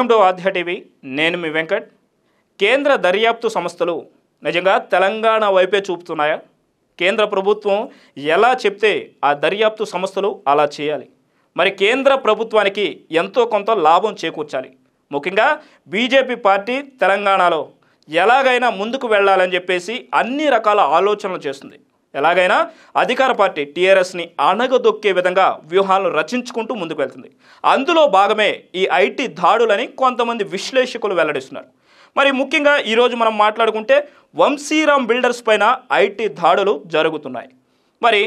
Welcome to ఆధ్య TV. నేను మీ వెంకట్. కేంద్ర దర్యాప్తు సంస్థలు నిజంగా తెలంగాణ వైపే చూపుతున్నాయా? కేంద్ర ప్రభుత్వం ఎలా చెప్తే ఆ దర్యాప్తు సంస్థలు అలా చేయాలి. మరి కేంద్ర ప్రభుత్వానికి ఎంతో కొంత లాభం చేకూర్చాలి. ముఖ్యంగా బీజేపీ పార్టీ తెలంగాణలో ఎలాగైనా ముందుకు వెళ్ళాలని చెప్పేసి అన్ని రకాల ఆలోచనలు చేస్తుంది. ఎలాగైనా అధికార పార్టీ టీఆర్ఎస్ని అణగదొక్కే విధంగా వ్యూహాలను రచించుకుంటూ ముందుకు వెళ్తుంది. అందులో భాగమే ఈ ఐటీ దాడులని కొంతమంది విశ్లేషకులు వెల్లడిస్తున్నారు. మరి ముఖ్యంగా ఈరోజు మనం మాట్లాడుకుంటే వంశీరామ్ బిల్డర్స్ పైన ఐటీ దాడులు జరుగుతున్నాయి. మరి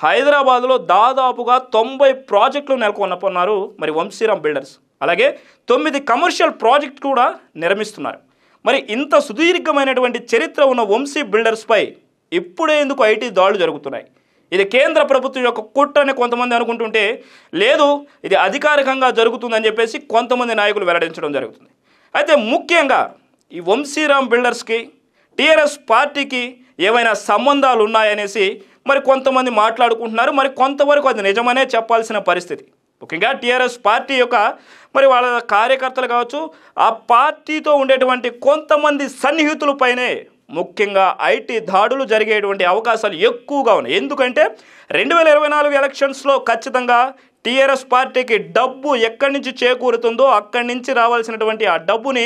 హైదరాబాద్లో దాదాపుగా 90 ప్రాజెక్టులు నెలకొన్నారు మరి వంశీరామ్ బిల్డర్స్. అలాగే 9 కమర్షియల్ ప్రాజెక్టు కూడా నిర్మిస్తున్నారు. మరి ఇంత సుదీర్ఘమైనటువంటి చరిత్ర ఉన్న వంశీ బిల్డర్స్పై ఇప్పుడే ఎందుకు ఐటీ దాడులు జరుగుతున్నాయి? ఇది కేంద్ర ప్రభుత్వం యొక్క కుట్రని కొంతమంది అనుకుంటుంటే, లేదు ఇది అధికారికంగా జరుగుతుందని చెప్పేసి కొంతమంది నాయకులు వెల్లడించడం జరుగుతుంది. అయితే ముఖ్యంగా ఈ వంశీరామ్ బిల్డర్స్కి టీఆర్ఎస్ పార్టీకి ఏమైనా సంబంధాలు ఉన్నాయనేసి మరి కొంతమంది మాట్లాడుకుంటున్నారు. మరి కొంతవరకు అది నిజమనే చెప్పాల్సిన పరిస్థితి. ముఖ్యంగా టీఆర్ఎస్ పార్టీ యొక్క మరి వాళ్ళ కార్యకర్తలు కావచ్చు, ఆ పార్టీతో ఉండేటువంటి కొంతమంది సన్నిహితులపైనే ముఖ్యంగా ఐటీ దాడులు జరిగేటువంటి అవకాశాలు ఎక్కువగా ఉన్నాయి. ఎందుకంటే 2024 ఎలక్షన్స్లో ఖచ్చితంగా టీఆర్ఎస్ పార్టీకి డబ్బు ఎక్కడి నుంచి చేకూరుతుందో అక్కడి నుంచి రావాల్సినటువంటి ఆ డబ్బుని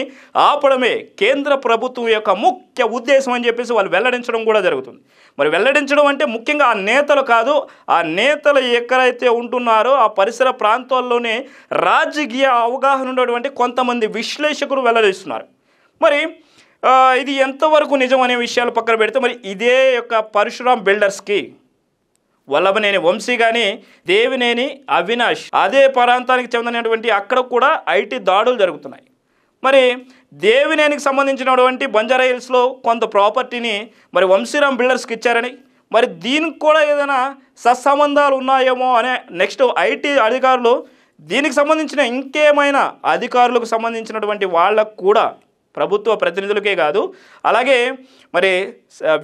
ఆపడమే కేంద్ర ప్రభుత్వం యొక్క ముఖ్య ఉద్దేశం అని చెప్పేసి వాళ్ళు వెల్లడించడం కూడా జరుగుతుంది. మరి వెల్లడించడం అంటే ముఖ్యంగా ఆ నేతలు కాదు, ఆ నేతలు ఎక్కడైతే ఉంటున్నారో ఆ పరిసర ప్రాంతాల్లోనే రాజకీయ అవగాహన ఉన్నటువంటి కొంతమంది విశ్లేషకులు వెల్లడిస్తున్నారు. మరి ఇది ఎంతవరకు నిజం అనే విషయాలు పక్కన పెడితే, మరి ఇదే యొక్క పరశురామ్ బిల్డర్స్కి వల్లభనేని వంశీ కానీ దేవినేని అవినాష్ అదే ప్రాంతానికి చెందినటువంటి అక్కడ కూడా ఐటీ దాడులు జరుగుతున్నాయి. మరి దేవినేనికి సంబంధించినటువంటి బంజారాహిల్స్లో కొంత ప్రాపర్టీని మరి వంశీరామ్ బిల్డర్స్కి ఇచ్చారని, మరి దీనికి కూడా ఏదైనా సత్సంబంధాలు ఉన్నాయేమో అనే నెక్స్ట్ ఐటీ అధికారులు దీనికి సంబంధించిన ఇంకేమైనా అధికారులకు సంబంధించినటువంటి వాళ్ళకు కూడా, ప్రభుత్వ ప్రతినిధులకే కాదు అలాగే మరి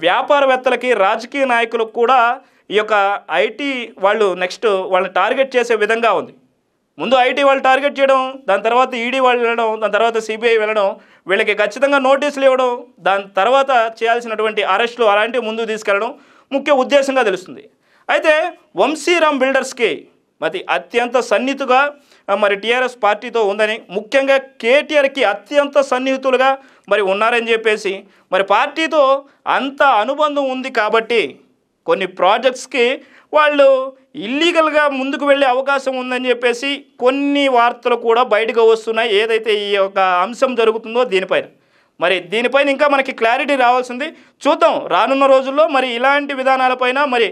వ్యాపారవేత్తలకి రాజకీయ నాయకులకు కూడా ఈ యొక్క ఐటీ వాళ్ళు నెక్స్ట్ వాళ్ళని టార్గెట్ చేసే విధంగా ఉంది. ముందు ఐటీ వాళ్ళు టార్గెట్ చేయడం, దాని తర్వాత ఈడీ వాళ్ళు వెళ్ళడం, దాని తర్వాత సిబిఐ వెళ్ళడం, వీళ్ళకి ఖచ్చితంగా నోటీసులు ఇవ్వడం, దాని తర్వాత చేయాల్సినటువంటి అరెస్టులు అలాంటివి ముందుకు తీసుకెళ్ళడం ముఖ్య ఉద్దేశంగా తెలుస్తుంది. అయితే వంశీరామ్ బిల్డర్స్కి మరి అత్యంత సన్నిహితుగా మరి టీఆర్ఎస్ పార్టీతో ఉందని, ముఖ్యంగా కేటీఆర్కి అత్యంత సన్నిహితులుగా మరి ఉన్నారని చెప్పేసి మరి పార్టీతో అంత అనుబంధం ఉంది కాబట్టి కొన్ని ప్రాజెక్ట్స్కి వాళ్ళు ఇల్లీగల్గా ముందుకు వెళ్ళే అవకాశం ఉందని చెప్పేసి కొన్ని వార్తలు కూడా బయటకు వస్తున్నాయి. ఏదైతే ఈ యొక్క అంశం జరుగుతుందో దీనిపైన ఇంకా మనకి క్లారిటీ రావాల్సింది. చూద్దాం రానున్న రోజుల్లో మరి ఇలాంటి విధానాలపైన మరి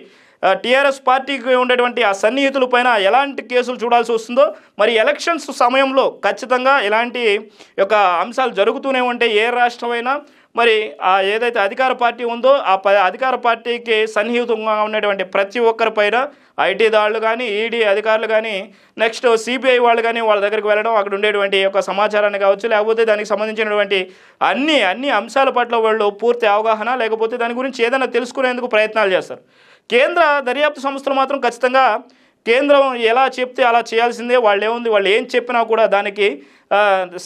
టీఆర్ఎస్ పార్టీకి ఉండేటువంటి ఆ సన్నిహితులపైన ఎలాంటి కేసులు చూడాల్సి వస్తుందో, మరి ఎలక్షన్స్ సమయంలో ఖచ్చితంగా ఇలాంటి యొక్క అంశాలు జరుగుతూనే ఉంటే ఏ రాష్ట్రమైనా మరి ఆ ఏదైతే అధికార పార్టీ ఉందో ఆ అధికార పార్టీకి సన్నిహితంగా ఉన్నటువంటి ప్రతి ఒక్కరిపైన ఐటీ దాడులు కానీ, ఈడీ అధికారులు కానీ, నెక్స్ట్ సిబిఐ వాళ్ళు కానీ వాళ్ళ దగ్గరికి వెళ్ళడం, అక్కడ ఉండేటువంటి యొక్క సమాచారాన్ని కావచ్చు, లేకపోతే దానికి సంబంధించినటువంటి అన్ని అంశాల పట్ల వాళ్ళు పూర్తి అవగాహన, లేకపోతే దాని గురించి ఏదైనా తెలుసుకునేందుకు ప్రయత్నాలు చేస్తారు. కేంద్ర దర్యాప్తు సంస్థలు మాత్రం ఖచ్చితంగా కేంద్రం ఎలా చెప్తే అలా చేయాల్సిందే. వాళ్ళు ఏం చెప్పినా కూడా దానికి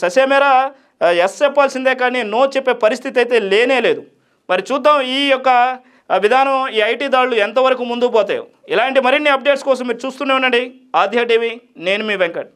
ససేమేరా ఎస్ చెప్పాల్సిందే, కానీ నో చెప్పే పరిస్థితి అయితే లేనే లేదు. మరి చూద్దాం ఈ యొక్క విధానం, ఈ ఐటీ దాడులు ఎంతవరకు ముందుకు పోతాయో. ఇలాంటి మరిన్ని అప్డేట్స్ కోసం మీరు చూస్తూనే ఉండండి ఆధ్య టీవీ. నేను మీ వెంకట్.